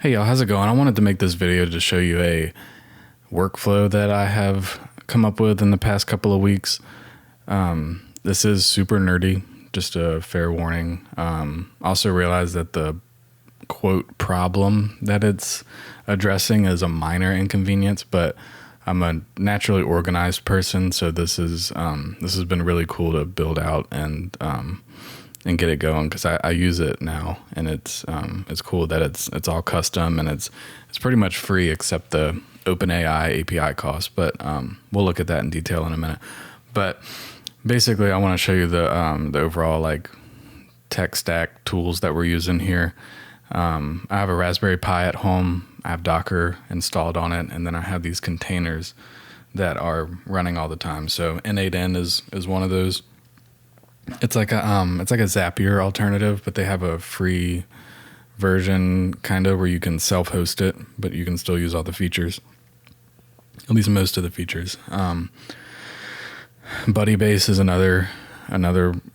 Hey y'all, how's it going? I wanted to make this video to show you a workflow that I have come up with in the past couple of weeks. This is super nerdy, just a fair warning. Also realize that the quote problem that it's addressing is a minor inconvenience, but I'm a naturally organized person, so this has been really cool to build out and get it going, because I use it now, and it's cool that it's all custom, and it's pretty much free except the OpenAI API cost. But we'll look at that in detail in a minute. But basically, I want to show you the overall like tech stack tools that we're using here. I have a Raspberry Pi at home. I have Docker installed on it, and then I have these containers that are running all the time. So n8n is one of those. It's like a Zapier alternative, but they have a free version kind of where you can self-host it, but you can still use all the features, at least most of the features. Budibase is another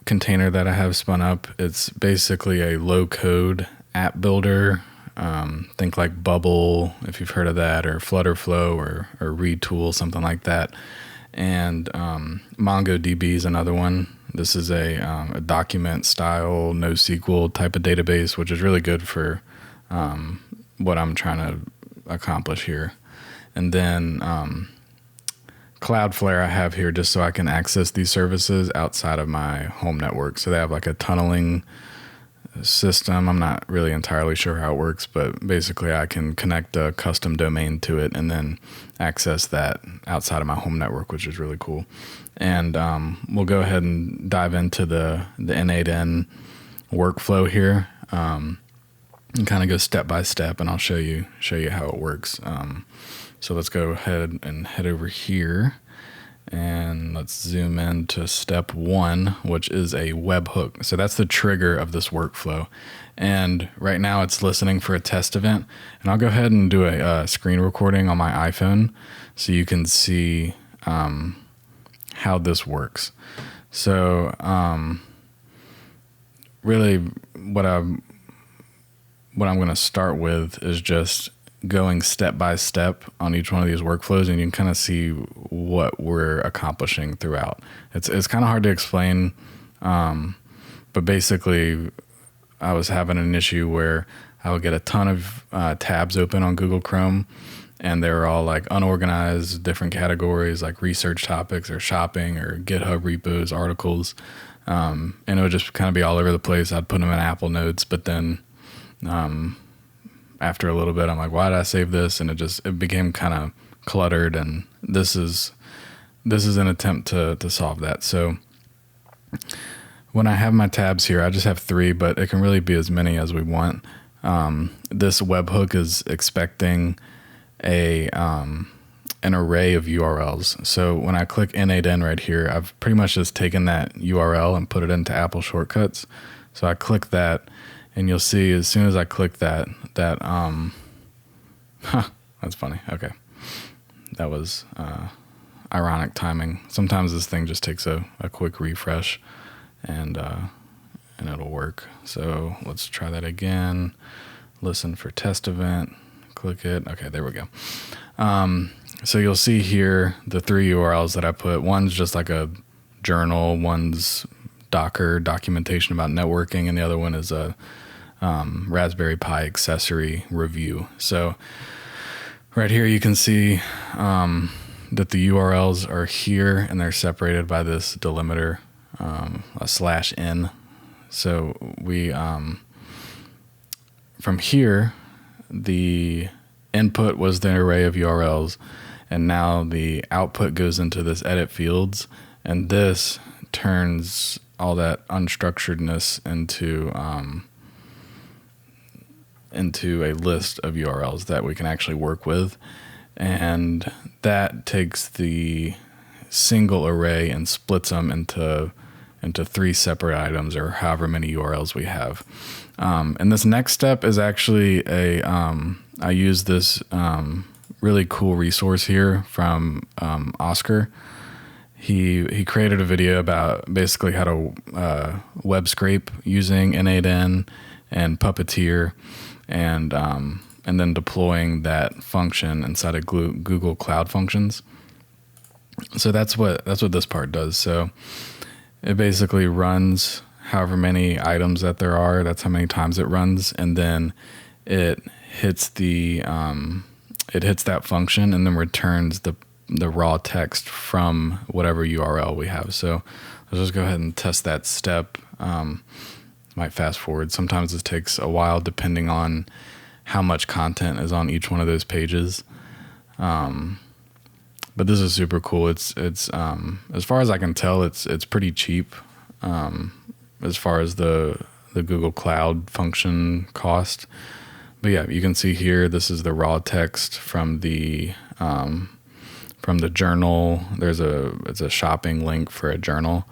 container that I have spun up. It's basically a low-code app builder. Think like Bubble, if you've heard of that, or Flutterflow or Retool, something like that. And MongoDB is another one. This is a document style NoSQL type of database, which is really good for what I'm trying to accomplish here. And then Cloudflare I have here just so I can access these services outside of my home network. So they have like a tunneling system. I'm not really entirely sure how it works, but basically I can connect a custom domain to it and then access that outside of my home network, which is really cool. And we'll go ahead and dive into the n8n workflow here, and kind of go step by step, and I'll show you how it works. So let's go ahead and head over here, and let's zoom in to step 1, which is a webhook. So that's the trigger of this workflow. And right now it's listening for a test event. And I'll go ahead and do a screen recording on my iPhone so you can see how this works. So really what I'm going to start with is just going step by step on each one of these workflows, and you can kind of see what we're accomplishing throughout. It's kind of hard to explain, but basically I was having an issue where I would get a ton of tabs open on Google Chrome, and they were all like unorganized, different categories like research topics or shopping or GitHub repos, articles, and it would just kind of be all over the place. I'd put them in Apple Notes, but then after a little bit, I'm like, why did I save this? And it became kind of cluttered, and this is an attempt to solve that. So when I have my tabs here, I just have 3, but it can really be as many as we want. This webhook is expecting an array of URLs. So when I click n8n right here, I've pretty much just taken that URL and put it into Apple Shortcuts. So I click that, and you'll see as soon as I click that that's funny. Okay. That was ironic timing. Sometimes this thing just takes a quick refresh and it'll work. So let's try that again. Listen for test event. Click it. Okay, there we go. So you'll see here the 3 URLs that I put. One's just like a journal, one's Docker documentation about networking, and the other one is a Raspberry Pi accessory review. So right here you can see that the URLs are here, and they're separated by this delimiter, a /n. So we from here, the input was the array of URLs, and now the output goes into this edit fields, and this turns all that unstructuredness into a list of URLs that we can actually work with. And that takes the single array and splits them into 3 separate items, or however many URLs we have. And this next step is actually I use this really cool resource here from Oscar. He created a video about basically how to web scrape using n8n and Puppeteer, and and then deploying that function inside of Google Cloud Functions. So that's what this part does. So it basically runs however many items that there are. That's how many times it runs, and then it hits that function and then returns the raw text from whatever URL we have. So let's just go ahead and test that step. Might fast forward. Sometimes this takes a while depending on how much content is on each one of those pages. But this is super cool. It's as far as I can tell, it's pretty cheap as far as the Google Cloud function cost. But yeah, you can see here, this is the raw text from the journal. It's a shopping link for a journal.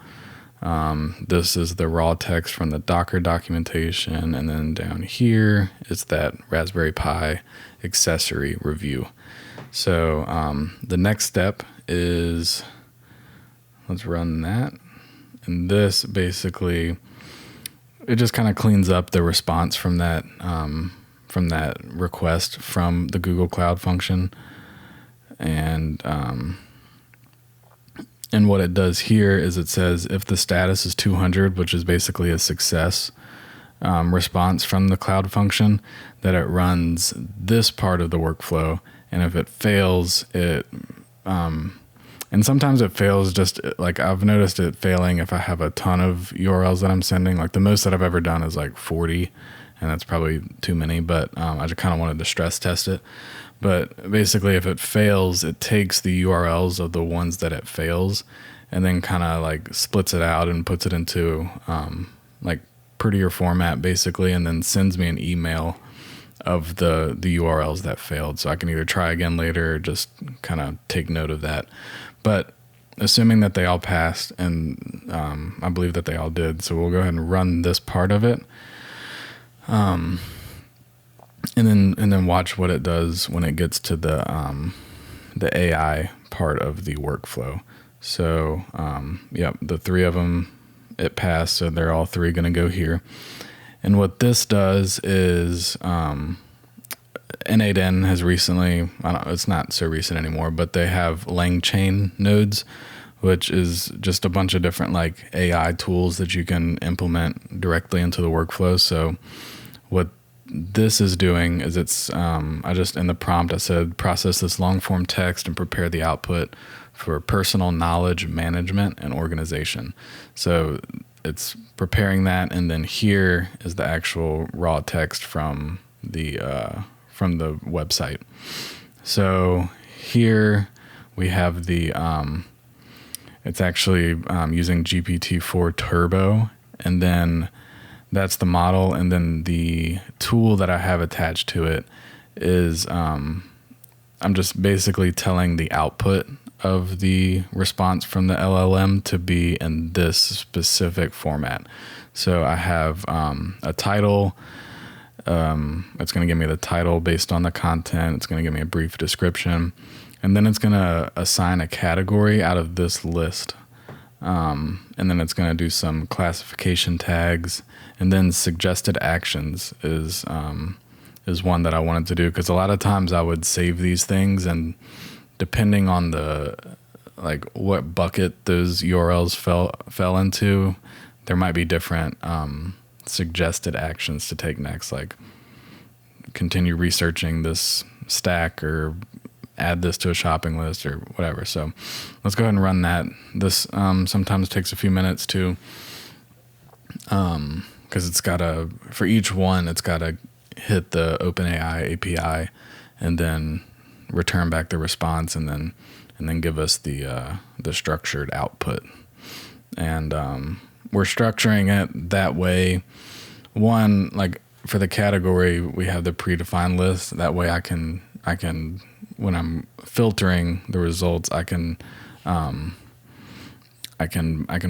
This is the raw text from the Docker documentation, and then down here is that Raspberry Pi accessory review. So the next step is, let's run that. And this basically, it just kind of cleans up the response from that request from the Google Cloud function. And what it does here is it says if the status is 200, which is basically a success response from the Cloud function, that it runs this part of the workflow. And if it fails, and sometimes it fails just like I've noticed it failing if I have a ton of URLs that I'm sending. Like the most that I've ever done is like 40, and that's probably too many, but I just kind of wanted to stress test it. But basically, if it fails, it takes the URLs of the ones that it fails and then kind of like splits it out and puts it into like prettier format, basically, and then sends me an email of the URLs that failed. So I can either try again later or just kind of take note of that. But assuming that they all passed, and I believe that they all did, so we'll go ahead and run this part of it. And then watch what it does when it gets to the AI part of the workflow. So, the three of them, it passed, so they're all three going to go here. And what this does is n8n has recently, it's not so recent anymore, but they have LangChain nodes, which is just a bunch of different like AI tools that you can implement directly into the workflow. So what this is doing is I just in the prompt I said process this long form text and prepare the output for personal knowledge management and organization. So it's preparing that, and then here is the actual raw text from the website. So here we have the it's actually using GPT-4 Turbo, and then that's the model, and then the tool that I have attached to it is I'm just basically telling the output of the response from the LLM to be in this specific format. So I have a title. It's going to give me the title based on the content. It's going to give me a brief description, and then it's going to assign a category out of this list. And then it's going to do some classification tags, and then suggested actions is one that I wanted to do, because a lot of times I would save these things, and depending on what bucket those URLs fell into, there might be different suggested actions to take next, like continue researching this stack or add this to a shopping list or whatever. So let's go ahead and run that. This sometimes takes a few minutes too, because it's got to, for each one, it's got to hit the OpenAI API and then return back the response, and then give us the structured output. And we're structuring it that way. One, like for the category, we have the predefined list. That way I can when I'm filtering the results, I can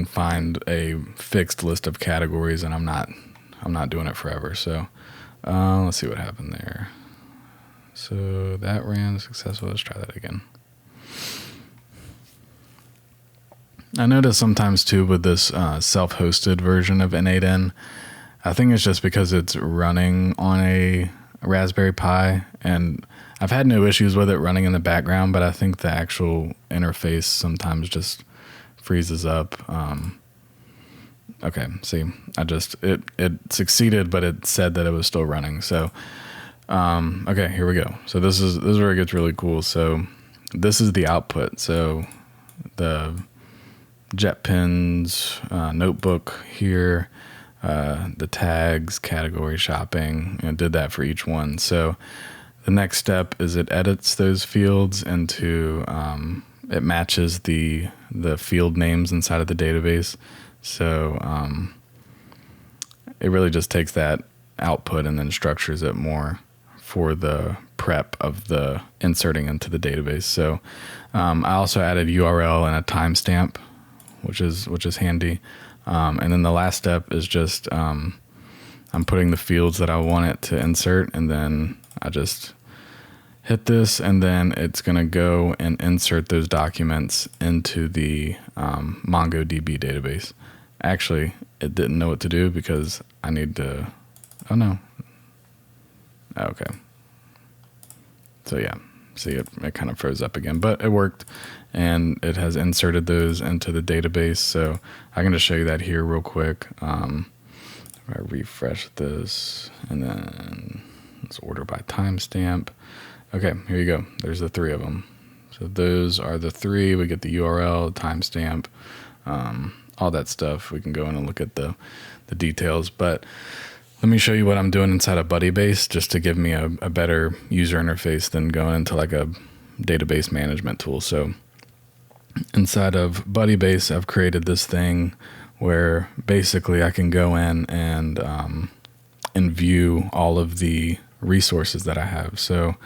find a fixed list of categories, and I'm not doing it forever. So let's see what happened there. So that ran successful. Let's try that again. I notice sometimes too with this self-hosted version of n8n, I think it's just because it's running on a Raspberry Pi, and I've had no issues with it running in the background, but I think the actual interface sometimes just freezes up. Okay, see, it succeeded, but it said that it was still running. So, okay, here we go. So this is where it gets really cool. So this is the output. So the JetPens notebook here, the tags, category shopping, did that for each one. So the next step is it edits those fields into, it matches the field names inside of the database. So it really just takes that output and then structures it more for the prep of the inserting into the database. So I also added URL and a timestamp, which is handy. And then the last step is just I'm putting the fields that I want it to insert, and then I just hit this, and then it's going to go and insert those documents into the MongoDB database. Actually, it didn't know what to do because I need to, oh no. Okay. So yeah, see it kind of froze up again, but it worked, and it has inserted those into the database. So I can just show you that here real quick. If I refresh this, and then let's order by timestamp. Okay, here you go. There's the three of them. So those are the three. We get the URL, timestamp, all that stuff. We can go in and look at the details, but let me show you what I'm doing inside of Budibase just to give me a better user interface than going into like a database management tool. So inside of Budibase, I've created this thing where basically I can go in and view all of the resources that I have. So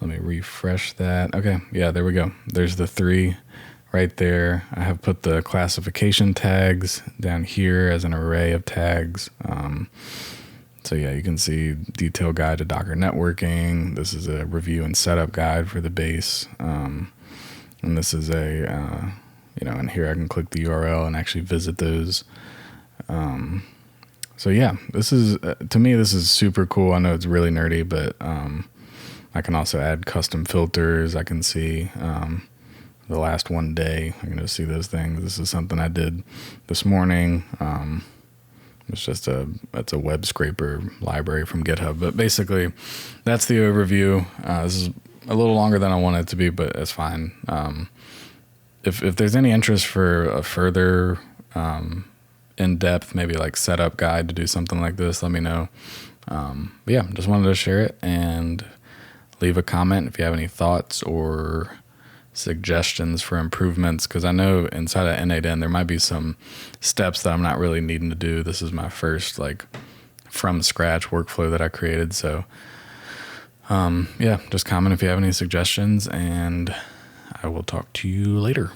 let me refresh that. Okay, yeah, there we go. There's the three right there. I have put the classification tags down here as an array of tags. So yeah, you can see detailed guide to Docker networking. This is a review and setup guide for the base. And this is a, and here I can click the URL and actually visit those. So yeah, this is, to me, this is super cool. I know it's really nerdy, but I can also add custom filters. I can see the last one day. I can just see those things. This is something I did this morning. It's just it's a web scraper library from GitHub. But basically, that's the overview. This is a little longer than I want it to be, but it's fine. If there's any interest for a further in-depth, maybe like setup guide to do something like this, let me know. But yeah, just wanted to share it, and leave a comment if you have any thoughts or suggestions for improvements, because I know inside of n8n there might be some steps that I'm not really needing to do. This is my first like from scratch workflow that I created. So yeah, just comment if you have any suggestions, and I will talk to you later.